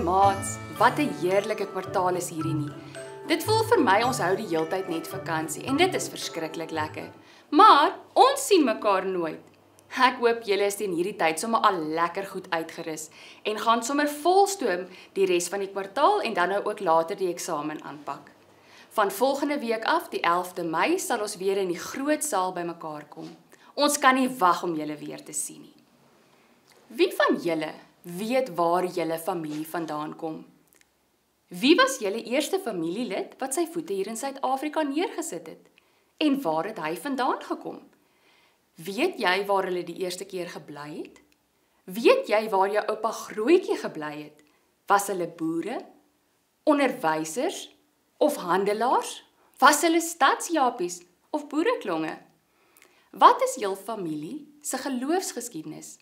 maats, wat 'n heerlike kwartaal is hierdie nie. Dit voel vir my ons hou die heeltyd net vakansie en dit is verskriklik lekker. Maar ons sien mekaar nooit. Ek hoop julle is teen hierdie tyd sommer al lekker goed uitgerus en gaan sommer volstoom die res van die kwartaal en dan nou ook later die eksamen aanpak. Van volgende week af, die 11de Mei, sal ons weer in die groot saal bymekaar kom. Ons kan nie wag om julle weer te sien nie. Wie van julle weet waar julle familie vandaan kom? Wie was julle eerste familielid wat sy voete hier in Suid-Afrika neergesit het? En waar het hy vandaan gekom? Weet jy waar hulle die eerste keer gebly het? Weet jy waar jou oupa Grootjie gebly het? Was hulle boere, onderwysers of handelaars? Was hulle stadsjapies of boereklonge? Wat is jul familie se geloofsgeskiedenis?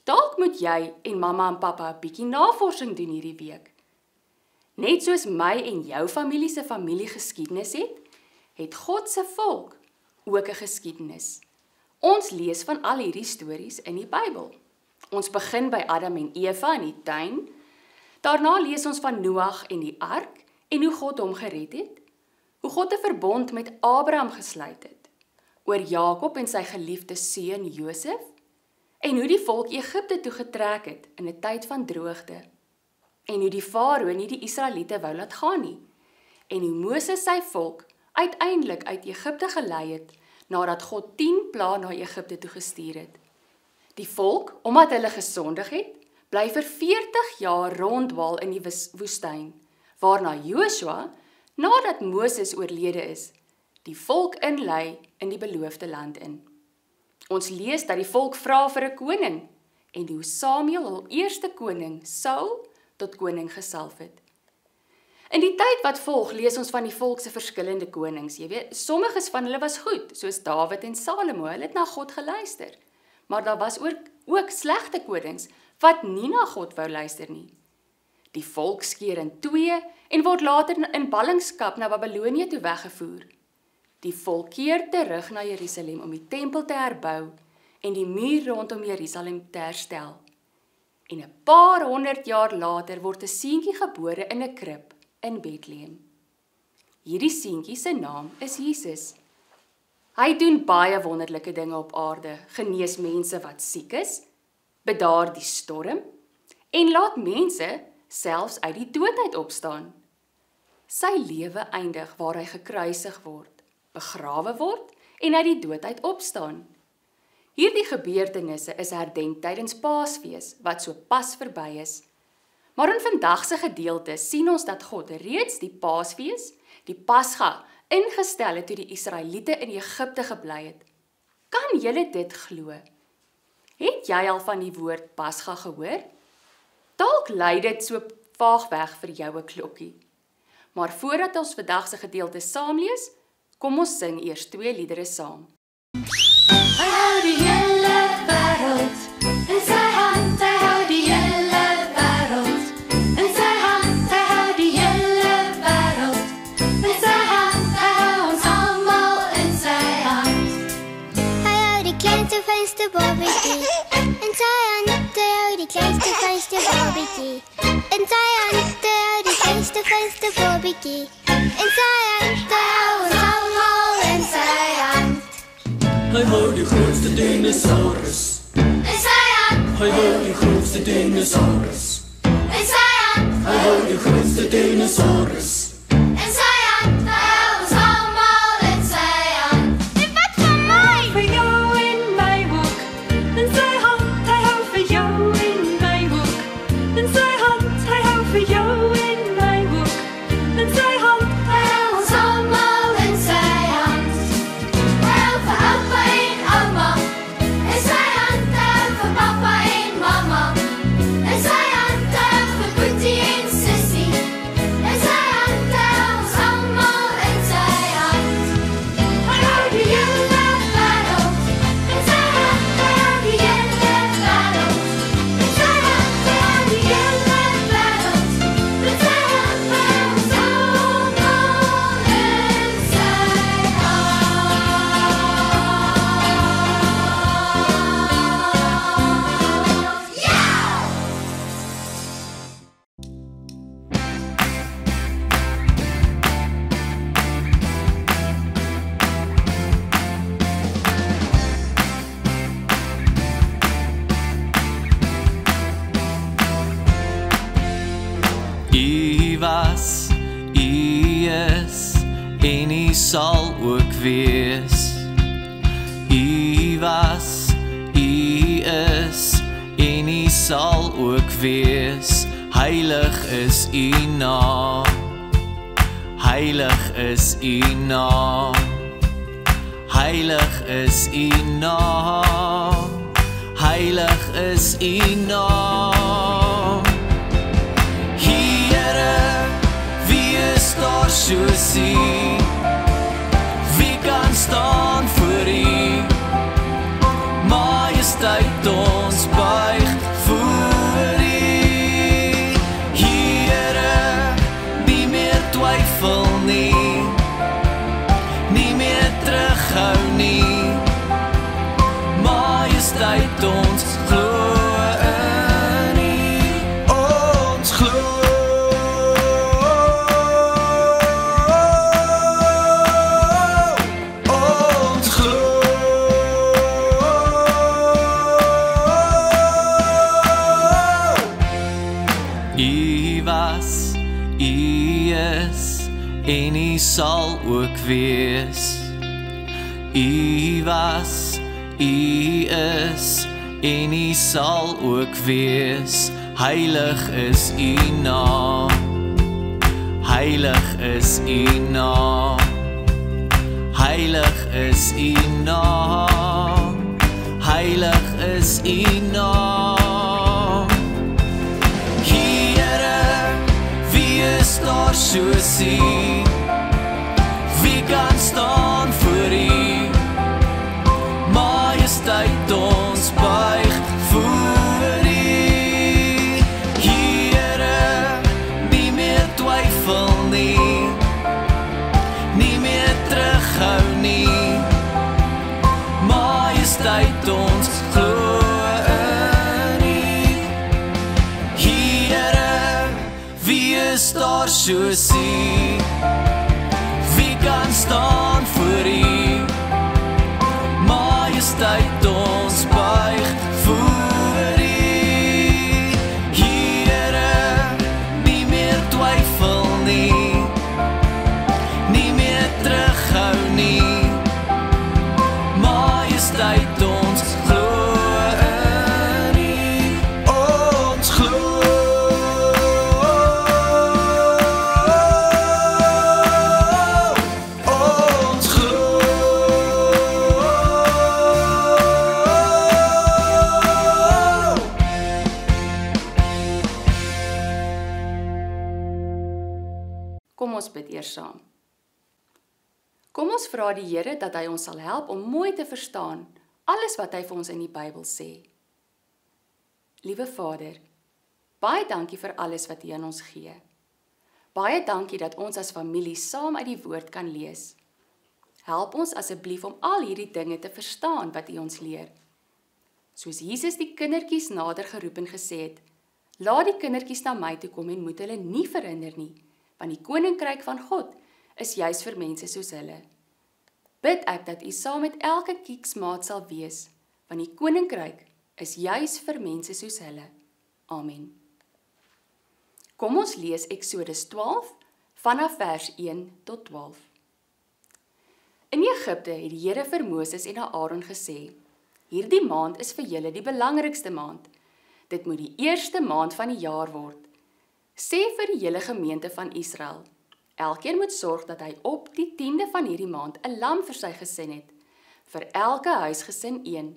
Dalk moet jy en mamma en pappa 'n bietjie navorsing doen hierdie week. Net soos my en jou familie se familiegeskiedenis het God se volk ook 'n geskiedenis. Ons lees van al hierdie stories in die Bybel. Ons begin by Adam en Eva in die tuin. Daarna lees ons van Noag en die ark en hoe God hom gered het. Hoe God 'n verbond met Abraham gesluit het. Oor Jakob en sy geliefde seun Josef. En hoe die volk Egipte toe getrek het in 'n tyd van droogte. En hoe die farao nie die Israeliete wou laat gaan nie. En hoe Moses sy volk uiteindelik uit Egipte gelei het, nadat God 10 plaae na Egipte toe gestuur het. Die volk, omdat hulle gesondig het, bly vir 40 jaar ronddwaal in die woestyn, waarna Joshua, nadat Moses oorlede is, die volk inlei in die beloofde land in. Ons lees dat die volk vra vir 'n koning, en hoe Samuel hul eerste koning, Saul, tot koning gesalf het. In die tyd wat volg, lees ons van die volk se verskillende konings. Jy weet, sommiges van hulle was goed, soos Dawid en Salomo, hulle het na God geluister. Maar daar was ook slegte konings, wat nie na God wou luister nie. Die volk skeer in twee, en word later in ballingskap na Babylonië toe weggevoer. Die volk keer terug na Jerusalem om die tempel te herbou, en die muur rondom Jerusalem te herstel. En 'n paar 100 jaar later word 'n seentjie gebore in 'n krib in Bethlehem. Hierdie seentjie se naam is Jesus. Hy doen baie wonderlike dinge op aarde, genees mense wat siek is, bedaar die storm en laat mense selfs uit die dood uit opstaan. Sy lewe eindig waar hy gekruisig word, begrawe word en uit die dood uit opstaan. Hierdie gebeurtenisse is herdenk tydens Paasfees, wat so pas verby is. Maar in vandag se gedeelte sien ons dat God reeds die Paasfees, die Pasga, ingestel het toe die Israeliete in Egipte gebly het. Kan julle dit glo? Het jy al van die woord Pasga gehoor? Dalk lui dit so vaag weg vir jou 'n klokkie. Maar voordat ons vandag se gedeelte saam lees, kom ons sing eers 2 liedere saam. Hy hou die hele wêreld in sy hand, hy hou die hele wêreld in sy hand, hy hou die hele wêreld in sy hand, hy hou ons almal in sy hand. Hy hou die kleinste fynste babatjie in sy hand, hy hou die kleinste fynste babatjie in sy hand, hy hou die kleinste fynste babatjie in sy hand, hy hou ons almal in sy hand. Hy hou die grootste dinosaurus In sy hand, Hy hou die grootste dinosaurus in sy hand, Hy hou die grootste dinosaurus in sy hand, hy hou ons almal in sy hand. En wat van my? Vir jou en my ook, in sy hand, hy hou vir jou en my ook, in sy hand, hy hou vir jou en my ook, in sy hand, hy hou ons almal in sy hand. Hy hou vir oupa en ouma, in sy hand, hy hou vir papa en mamma, in sy hand, hy hou vir boetie en sussie, in sy hand, wees. U was, U is, en U sal ook wees. Heilig is U naam, heilig is U naam, heilig is U naam, heilig is U naam. Here, wie is daar soos U? Wie kan staan voor U? Majesteit, ons buig voor U. Here, nie meer twyfel nie, nie meer terughou nie. Majesteit, ons glo in U. Ons glo. U was, U is, en U sal ook wees. U was, U is, en U sal ook wees. Heilig is U naam, heilig is U naam, heilig is U naam, heilig is U naam. Here, wie is daar soos U? Wie kan staan voor U? Majesteit, ons buig voor U. Here, nie meer twyfel nie, nie meer terughou nie. Majesteit, ons glo in U. Here, wie is daar soos U? Wie kan staan voor U? Majesteit, ons buig voor U. Here, nie meer twyfel nie, nie meer terughou nie. Majesteit, ons glo in U. Ons glo. Kom ons bid eers saam. Kom ons vra die Here dat hy ons sal help om mooi te verstaan alles wat hy vir ons in die Bybel sê. Liewe Vader, baie dankie vir alles wat U aan ons gee. Baie dankie dat ons as familie saam uit die woord kan lees. Help ons asseblief om al hierdie dinge te verstaan wat U ons leer. Soos Jesus die kindertjies nader geroep en gesê het, laat die kindertjies na my toe kom en moet hulle nie verhinder nie, want die koninkryk van God is juis vir mense soos hulle. Bid ek dat U saam met elke kieksmaat sal wees, want die koninkryk is juis vir mense soos hulle. Amen. Kom ons lees Eksodus 12 vanaf vers 1 tot 12. In Egipte het die Here vir Moses en Aaron gesê, hierdie maand is vir julle die belangrikste maand. Dit moet die eerste maand van die jaar word. Sê vir die hele gemeente van Israel, elkeen moet sorg dat hy op die 10de van hierdie maand 'n lam vir sy gesin het, vir elke huisgesin een.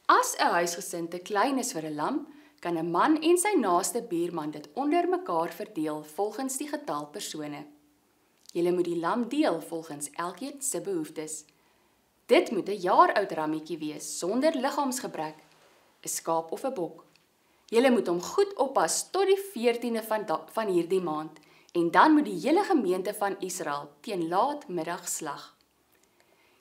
As 'n huisgesin te klein is vir 'n lam, kan 'n man en sy naaste buurman dit onder mekaar verdeel volgens die getal persone. Julle moet die lam deel volgens elkeen se behoeftes. Dit moet 'n jaar oud rammetjie wees, sonder liggaamsgebrek, 'n skaap of 'n bok. Julle moet hom goed oppas tot die 14de van hierdie maand, en dan moet die hele gemeente van Israel teen laatmiddag slag.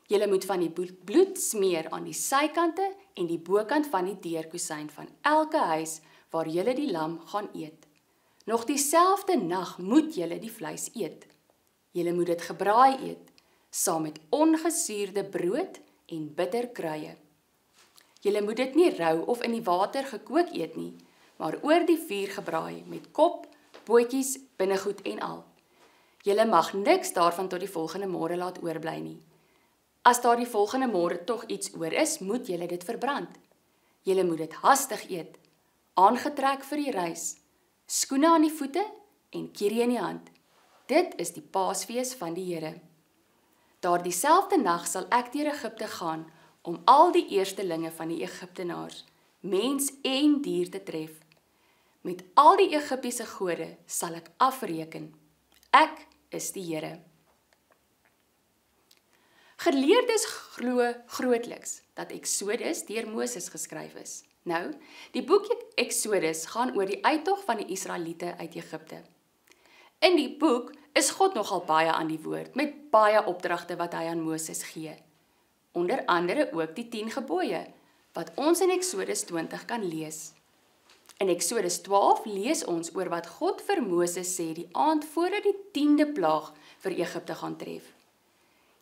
Julle moet van die bloed smeer aan die sykante en die bokant van die deurkusyn van elke huis waar julle die lam gaan eet. Nog dieselfde nag moet julle die vleis eet. Julle moet dit gebraai eet, saam met ongesuurde brood en bitter kruie. Julle moet dit nie rou of in die water gekook eet nie, maar oor die vuur gebraai met kop, bootjies, binnegoed en al. Julle mag niks daarvan tot die volgende môre laat oorbly nie. As daar die volgende môre tog iets oor is, moet julle dit verbrand. Julle moet dit hastig eet, aangetrek vir die reis, skoene aan die voete en kierie in die hand. Dit is die Paasfees van die Here. Daardie selfde nag sal ek deur Egipte gaan om al die eerstelinge van die Egiptenaars, mens en dier te tref. Met al die Egiptiese gode sal ek afreken. Ek is die Here. Geleerdes glo grootliks dat Exodus deur Moses geskryf is. Nou, die boek Exodus gaan oor die uittog van die Israeliete uit Egipte. In die boek is God nogal baie aan die woord, met baie opdragte wat hy aan Moses gee. Onder andere ook die 10 gebooie, wat ons in Exodus 20 kan lees. In Exodus 12 lees ons oor wat God vir Moses sê die aand voordat die 10de plaag vir Egipte gaan tref.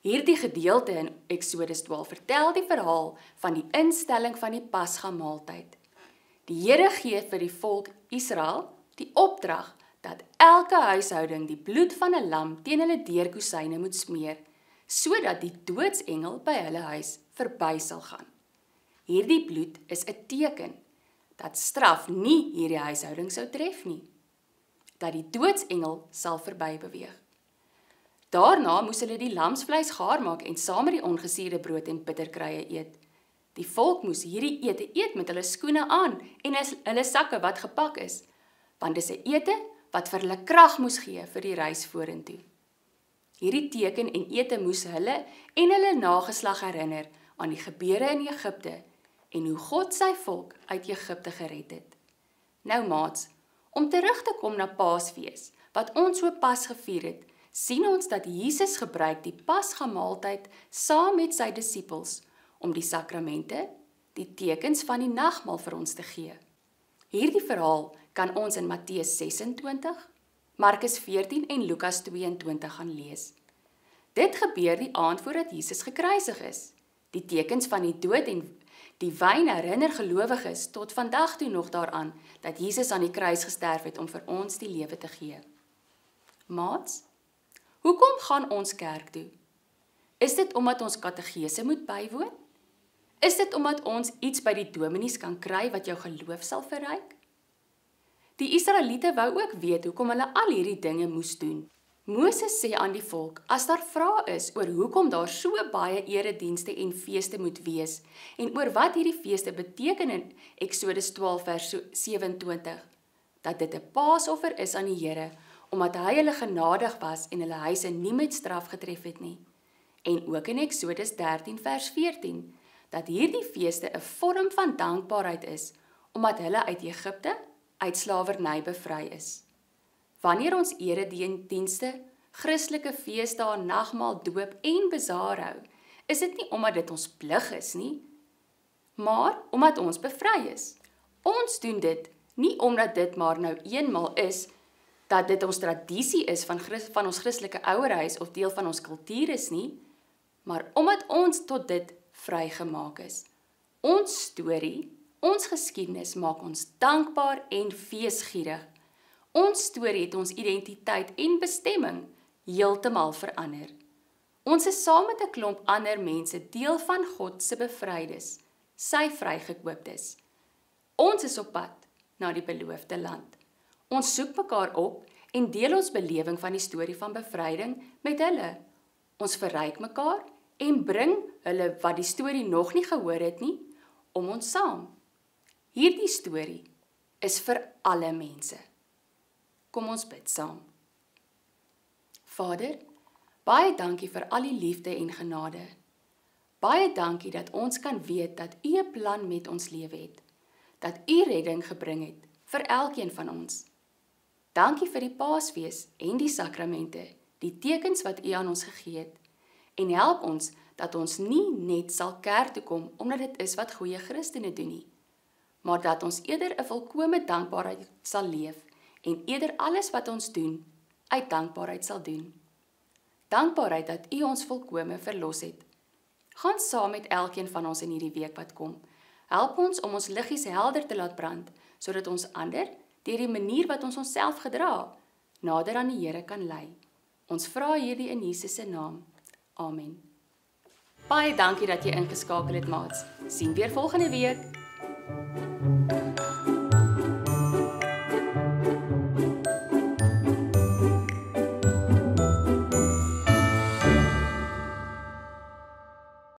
Hierdie gedeelte in Exodus 12 vertel die verhaal van die instelling van die Pasga maaltyd. Die Here gee vir die volk Israel die opdrag dat elke huishouding die bloed van 'n lam teen hulle deurkosyne moet smeer, sodat die doodsengel by hulle huis verby sal gaan. Hierdie bloed is 'n teken dat straf nie hierdie huishouding sou tref nie, dat die doodsengel sal verby beweeg. Daarna moes hulle die lamsvleis gaar maak en saam met die ongesuurde brood en bitterkruie eet. Die volk moes hierdie ete eet met hulle skoene aan en hulle sakke wat gepak is, want dis 'n ete wat vir hulle krag moes gee vir die reis vorentoe. Hierdie teken en ete moes hulle en hulle nageslag herinner aan die gebeure in Egipte en hoe God sy volk uit Egipte gered het. Nou maats, om terug te kom na Paasfees, wat ons so pas gevier het, sien ons dat Jesus gebruik die Pasga maaltyd saam met sy disippels om die sakramente, die tekens van die nagmaal vir ons te gee. Hierdie verhaal kan ons in Matteus 26, Markus 14 en Lukas 22 gaan lees. Dit gebeur die aand voordat Jesus gekruisig is. Die tekens van die dood en die wyn herinner gelowiges tot vandag toe nog daaraan dat Jesus aan die kruis gesterf het om vir ons die lewe te gee. Maats, hoekom gaan ons kerk toe? Is dit omdat ons katekese moet bywoon? Is dit omdat ons iets by die dominees kan kry wat jou geloof sal verryk? Die Israeliete wou ook weet hoekom hulle al hierdie dinge moes doen. Moses sê aan die volk, as daar vrae is oor hoekom daar so baie eredienste en feeste moet wees, en oor wat hierdie feeste beteken in Exodus 12 vers 27, dat dit 'n paasoffer is aan die Here, omdat hy hulle genadig was en hulle huise nie met straf getref het nie. En ook in Exodus 13 vers 14, dat hierdie feeste 'n vorm van dankbaarheid is, omdat hulle uit Egipte, uit slawerny bevry is. Wanneer ons eredienste, Christelike feesdae, nagmaal, doop en bazaar hou, is dit nie omdat dit ons plig is nie, maar omdat ons bevry is. Ons doen dit nie omdat dit maar nou eenmaal is, dat dit ons tradisie is van ons Christelike ouerhuis of deel van ons kultuur is nie, maar omdat ons tot dit vrygemaak is. Ons storie, ons geskiedenis maak ons dankbaar en feesgierig. Ons storie het ons identiteit en bestemming heeltemal verander. Ons is saam met 'n klomp ander mense deel van God se bevrydes, sy vrygekooptes. Ons is op pad na die beloofde land. Ons soek mekaar op en deel ons belewing van die storie van bevryding met hulle. Ons verryk mekaar en bring hulle wat die storie nog nie gehoor het nie, om ons saam. Hierdie storie is vir alle mense. Kom ons bid saam. Vader, baie dankie vir al die liefde en genade. Baie dankie dat ons kan weet dat U 'n plan met ons lewe het, dat U redding gebring het vir elkeen van ons. Dankie vir die Paasfees en die sakramente, die tekens wat U aan ons gegee het, en help ons dat ons nie net sal kerk toe kom omdat dit is wat goeie Christene doen nie, maar dat ons eerder 'n volkome dankbaarheid sal leef en eerder alles wat ons doen uit dankbaarheid sal doen. Dankbaarheid dat U ons volkome verlos het. Gaan saam met elkeen van ons in hierdie week wat kom. Help ons om ons liggies helder te laat brand, sodat ons ander, deur die manier wat ons onsself gedra, nader aan die Here kan lei. Ons vra hierdie in Jesus se naam. Amen. Baie dankie dat jy ingeskakel het, maats. Sien weer volgende week.